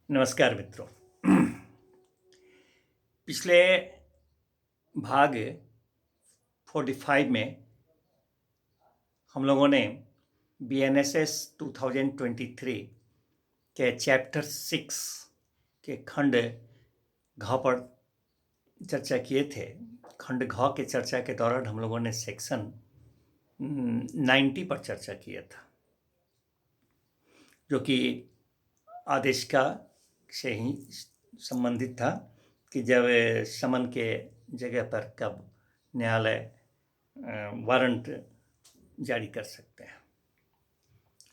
नमस्कार मित्रों। पिछले भाग 45 में हम लोगों ने BNSS 2023 के चैप्टर 6 के खंड घ पर चर्चा किए थे। खंड घ के चर्चा के दौरान हम लोगों ने सेक्शन 90 पर चर्चा किया था, जो कि आदेश का से ही संबंधित था कि जब समन के जगह पर कब न्यायालय वारंट जारी कर सकते हैं।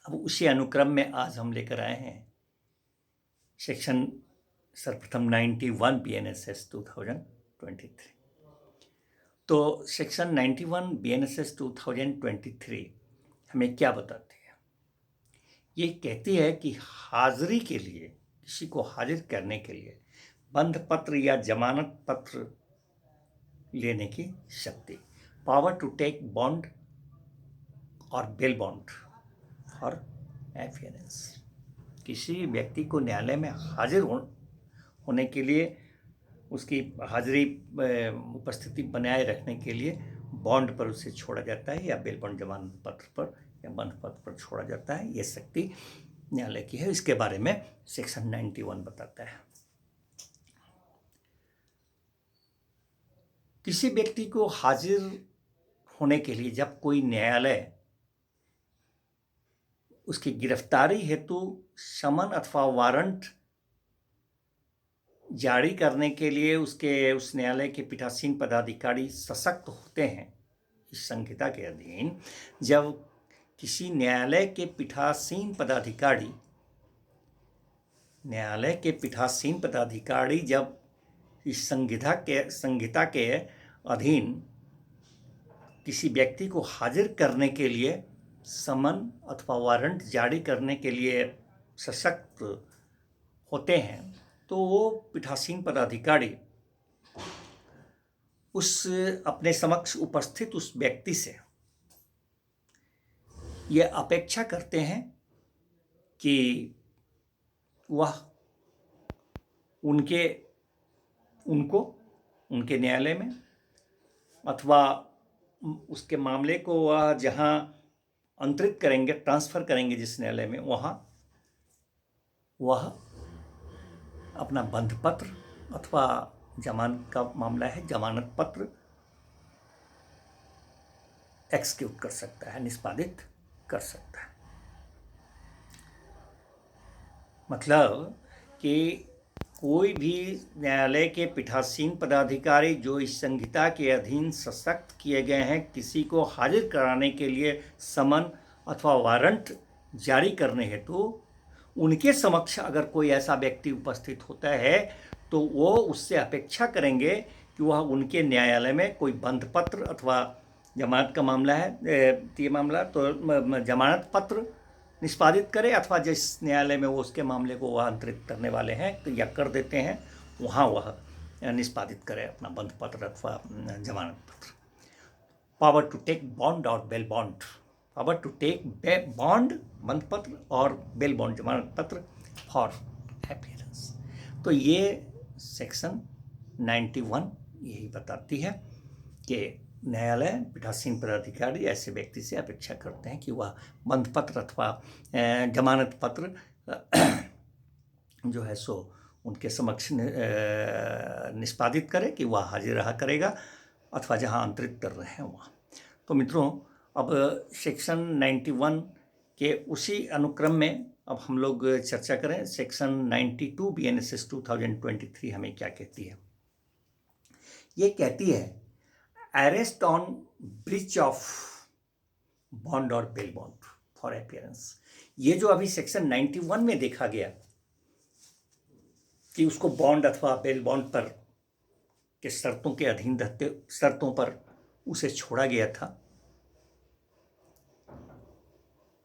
अब उसी अनुक्रम में आज हम लेकर आए हैं सेक्शन सर्वप्रथम 91 BNSS 2023। तो सेक्शन 91 BNSS 2023 हमें क्या बताती है? ये कहती है कि हाजिरी के लिए, किसी को हाजिर करने के लिए बंध पत्र या जमानत पत्र लेने की शक्ति, पावर टू टेक बॉन्ड और बेल बॉन्ड फॉर एफियरेंस। किसी व्यक्ति को न्यायालय में हाजिर होने के लिए, उसकी हाजिरी उपस्थिति बनाए रखने के लिए बॉन्ड पर उसे छोड़ा जाता है या बेल बॉन्ड जमानत पत्र पर या बंध पत्र पर छोड़ा जाता है। ये शक्ति न्यायालय की है। इसके बारे में सेक्शन 91 बताता है। किसी व्यक्ति को हाजिर होने के लिए जब कोई न्यायालय उसकी गिरफ्तारी हेतु समन अथवा वारंट जारी करने के लिए उस न्यायालय के पीठासीन पदाधिकारी सशक्त होते हैं, इस संहिता के अधीन जब किसी न्यायालय के पीठासीन पदाधिकारी जब इस संहिता के अधीन किसी व्यक्ति को हाजिर करने के लिए समन अथवा वारंट जारी करने के लिए सशक्त होते हैं, तो वो पीठासीन पदाधिकारी उस अपने समक्ष उपस्थित उस व्यक्ति से ये अपेक्षा करते हैं कि वह उनके न्यायालय में अथवा उसके मामले को वह जहां अंतरित करेंगे, ट्रांसफर करेंगे जिस न्यायालय में, वहां वह अपना बंध पत्र अथवा जमानत का मामला है, जमानत पत्र एक्सिक्यूट कर सकता है, निष्पादित कर सकता है। मतलब कि कोई भी न्यायालय के पीठासीन पदाधिकारी जो इस संहिता के अधीन सशक्त किए गए हैं, किसी को हाजिर कराने के लिए समन अथवा वारंट जारी करने हेतु उनके समक्ष अगर कोई ऐसा व्यक्ति उपस्थित होता है, तो वो उससे अपेक्षा करेंगे कि वह उनके न्यायालय में कोई बंध पत्र अथवा जमानत का मामला है, ये मामला तो जमानत पत्र निष्पादित करे, अथवा जिस न्यायालय में वो उसके मामले को वह अंतरित करने वाले हैं तो या कर देते हैं, वहाँ वह निष्पादित करे अपना बंध पत्र अथवा जमानत पत्र। पावर टू टेक बॉन्ड और bail bond, power to take bond बंध पत्र और बेल बॉन्ड जमानत पत्र फॉर अपीयरेंस। तो ये सेक्शन 91 यही बताती है कि न्यायालय पीठासीन पदाधिकारी ऐसे व्यक्ति से अपेक्षा करते हैं कि वह बंध पत्र अथवा जमानत पत्र जो है सो उनके समक्ष निष्पादित करे, कि वह हाजिर रहा करेगा अथवा जहां अंतरित कर रहे हैं वहाँ। तो मित्रों, अब सेक्शन 91 के उसी अनुक्रम में अब हम लोग चर्चा करें सेक्शन 92 BNSS 2023 हमें क्या कहती है। ये कहती है arrest on breach of bond और बेल बॉन्ड फॉर अपीयरेंस। ये जो अभी सेक्शन 91 में देखा गया कि उसको बॉन्ड अथवा बेल बॉन्ड पर के शर्तों के अधीन रहते शर्तों पर उसे छोड़ा गया था,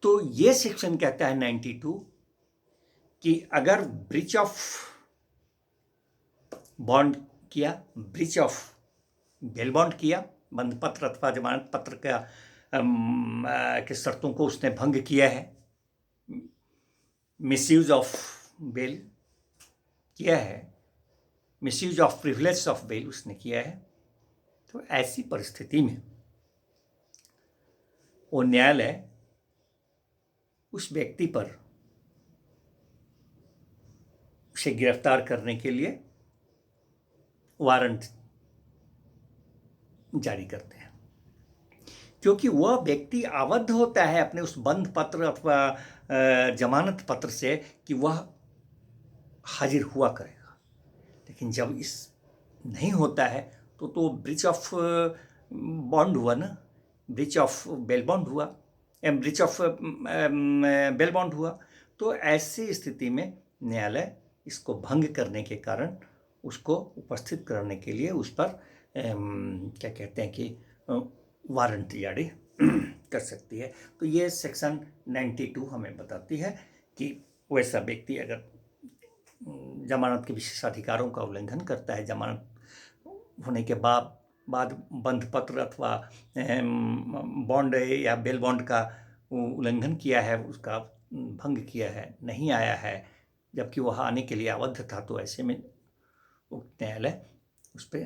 तो ये सेक्शन कहता है 92 कि अगर ब्रीच ऑफ बॉन्ड किया, ब्रीच ऑफ बेल बॉन्ड किया, बंध पत्र अथवा जमानत पत्र का के शर्तों को उसने भंग किया है, मिसयूज ऑफ बेल किया है, misuse of privilege of bail उसने किया है, तो ऐसी परिस्थिति में वो न्यायालय उस व्यक्ति पर उसे गिरफ्तार करने के लिए वारंट जारी करते हैं, क्योंकि वह व्यक्ति आबद्ध होता है अपने उस बंध पत्र अथवा जमानत पत्र से कि वह हाजिर हुआ करेगा। लेकिन जब इस नहीं होता है तो ब्रीच ऑफ बॉन्ड हुआ ना, ब्रीच ऑफ बेल बॉन्ड हुआ, ब्रीच ऑफ बेल बॉन्ड हुआ। तो ऐसी स्थिति में न्यायालय इसको भंग करने के कारण उसको उपस्थित करने के लिए उस पर क्या कहते हैं कि वारंट जारी कर सकती है। तो ये सेक्शन 92 हमें बताती है कि वैसा व्यक्ति अगर जमानत के विशेषाधिकारों का उल्लंघन करता है, जमानत होने के बाद बंध पत्र अथवा बॉन्ड या बेल बॉन्ड का उल्लंघन किया है, उसका भंग किया है, नहीं आया है जबकि वह आने के लिए आबद्ध था, तो ऐसे में न्यायालय उस पर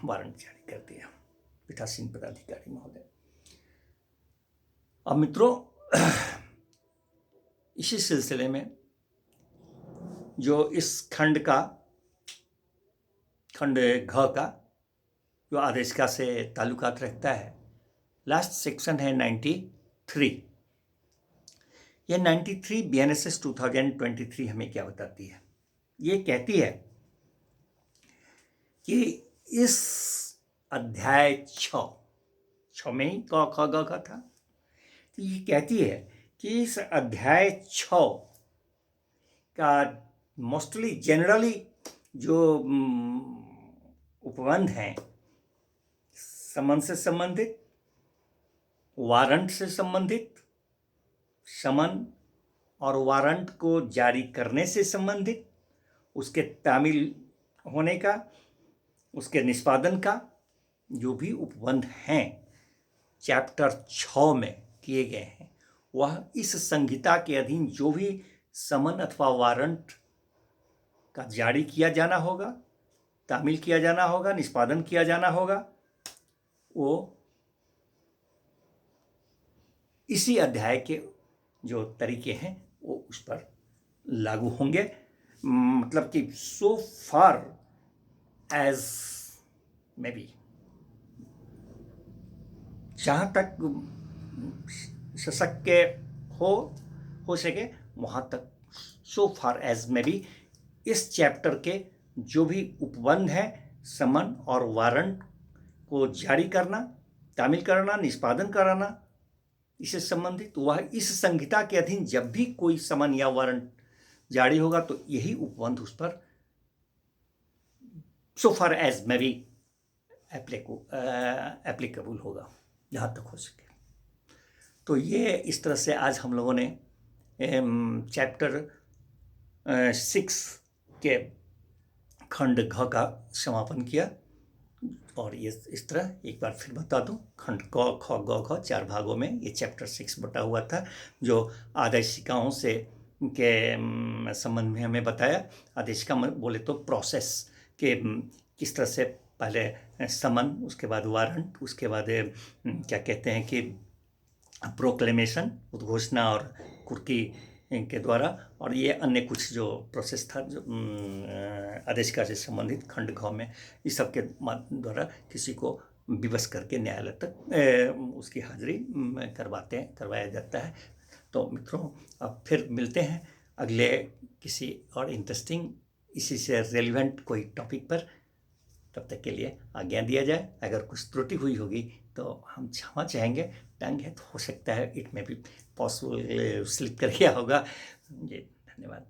वारंट जारी कर दिया। पीठासीन पदाधिकारी महोदय। अब मित्रों, इसी सिलसिले में जो इस खंड घ का जो आदेशिका से ताल्लुकात रखता है, लास्ट सेक्शन है 93। ये 93 BNSS 2023 हमें क्या बताती है? ये कहती है कि इस अध्याय 6 में ही क ख ग का था, तो ये कहती है कि इस अध्याय 6 का मोस्टली जनरली जो उपबंध हैं, समन से संबंधित, वारंट से संबंधित, समन और वारंट को जारी करने से संबंधित, उसके तामील होने का, उसके निष्पादन का जो भी उपबंध हैं चैप्टर 6 में किए गए हैं, वह इस संहिता के अधीन जो भी समन अथवा वारंट का जारी किया जाना होगा, तामील किया जाना होगा, निष्पादन किया जाना होगा, वो इसी अध्याय के जो तरीके हैं वो उस पर लागू होंगे। मतलब कि सो फार एज मे बी, जहाँ तक शक्य हो सके वहाँ तक, सो फार एज मे बी, इस चैप्टर के जो भी उपबंध है, समन और वारंट को जारी करना, तामील करना, निष्पादन कराना, इससे संबंधित, वह इस संहिता के अधीन जब भी कोई समन या वारंट जारी होगा तो यही उपबंध उस पर so far as may be applicable होगा, जहाँ तक हो सके। तो ये इस तरह से आज हम लोगों ने चैप्टर 6 के खंड घ का समापन किया। और ये इस तरह एक बार फिर बता दूं, खंड क ख ग घ 4 भागों में ये चैप्टर 6 बटा हुआ था, जो आदेशिकाओं से के संबंध में हमें बताया। आदेशिका बोले तो प्रोसेस के किस तरह से पहले समन, उसके बाद वारंट, उसके बाद क्या कहते हैं कि प्रोक्लेमेशन, उद्घोषणा और कुर्की के द्वारा, और ये अन्य कुछ जो प्रोसेस था जो आदेशिका से संबंधित खंड घ में, इस सब के द्वारा किसी को विवश करके न्यायालय तक उसकी हाजिरी करवाया जाता है। तो मित्रों, अब फिर मिलते हैं अगले किसी और इंटरेस्टिंग इसी से रेलिवेंट कोई टॉपिक पर। तब तक के लिए आज्ञा दिया जाए। अगर कुछ त्रुटि हुई होगी तो हम क्षमा चाहेंगे, टंग है तो हो सकता है इट में भी पॉसिबल स्लिप कर गया होगा। जी धन्यवाद।